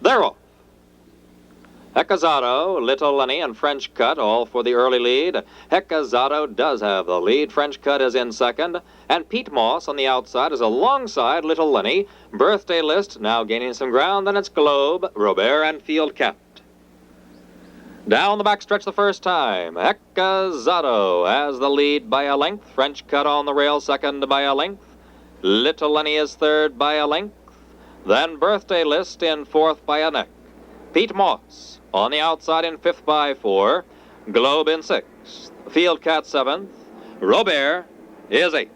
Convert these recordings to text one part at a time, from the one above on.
They're off. Hecazado, Little Lenny, and French Cut all for the early lead. Hecazado does have the lead. French Cut is in second. And Peat Moss on the outside is alongside Little Lenny. Birthday List now gaining some ground. Then it's Globe, Robert, and Field Cat. Down the backstretch the first time. Hecazado has the lead by a length. French Cut on the rail second by a length. Little Lenny is third by a length. Then Birthday List in fourth by a neck. Peat Moss on the outside in fifth by 4. Globe in sixth. Field Cat seventh. Robert is eighth.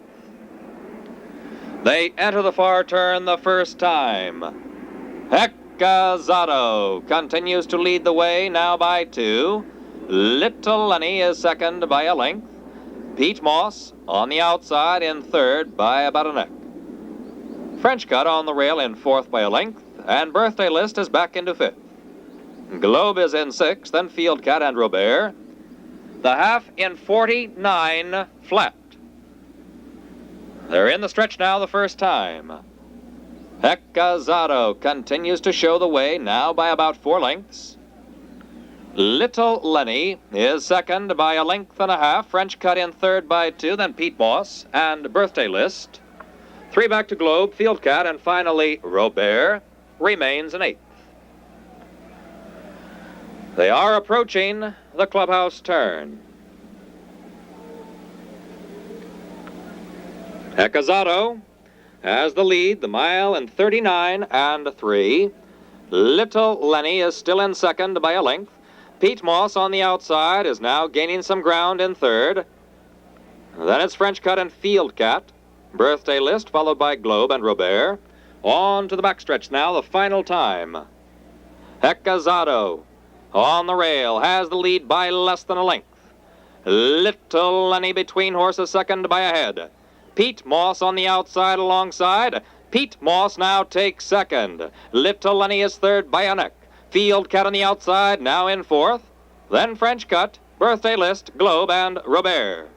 They enter the far turn the first time. Hecazado continues to lead the way now by 2. Little Lenny is second by a length. Peat Moss on the outside in third by about a neck. French Cut on the rail in fourth by a length. And Birthday List is back into fifth. Globe is in sixth, then Field Cat and Robert. The half in 49 flat. They're in the stretch now the first time. Hecazado continues to show the way now by about 4 lengths. Little Lenny is second by a length and a half. French Cut in third by 2, then Peat Moss and Birthday List. 3 back to Globe, Field Cat, and finally Robert remains in eighth. They are approaching the clubhouse turn. Hecazado has the lead, the mile in 39 and 3. Little Lenny is still in second by a length. Peat Moss on the outside is now gaining some ground in third. Then it's French Cut and Field Cat. Birthday List followed by Globe and Robert. On to the backstretch now, the final time. Hecazado on the rail has the lead by less than a length. Little Lenny between horses second by a head. Peat Moss on the outside alongside. Peat Moss now takes second. Little Lenny is third by a neck. Field Cat on the outside now in fourth. Then French Cut, Birthday List, Globe, and Robert.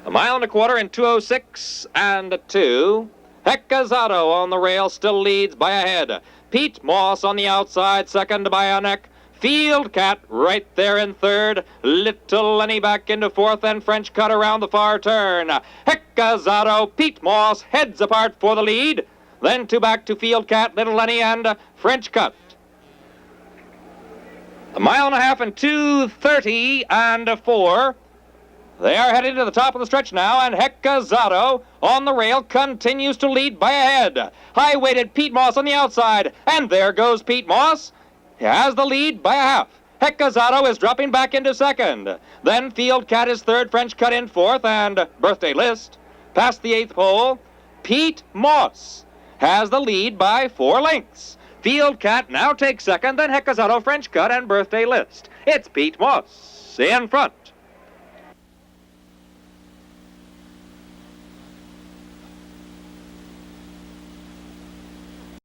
A mile and a quarter in 2:06 and 2. Hecazado on the rail still leads by a head. Peat Moss on the outside, second by a neck. Field Cat right there in third. Little Lenny back into fourth, and French Cut around the far turn. Hecazado, Peat Moss heads apart for the lead. Then 2 back to Field Cat, Little Lenny, and French Cut. A mile and a half in 2:30 and 4. They are headed to the top of the stretch now, and Hecazado on the rail continues to lead by a head. High-weighted Peat Moss on the outside, and there goes Peat Moss. He has the lead by a half. Hecazado is dropping back into second. Then Field Cat is third, French Cut in fourth, and Birthday List. Past the 8th pole, Peat Moss has the lead by 4 lengths. Field Cat now takes second, then Hecazado, French Cut, and Birthday List. It's Peat Moss in front.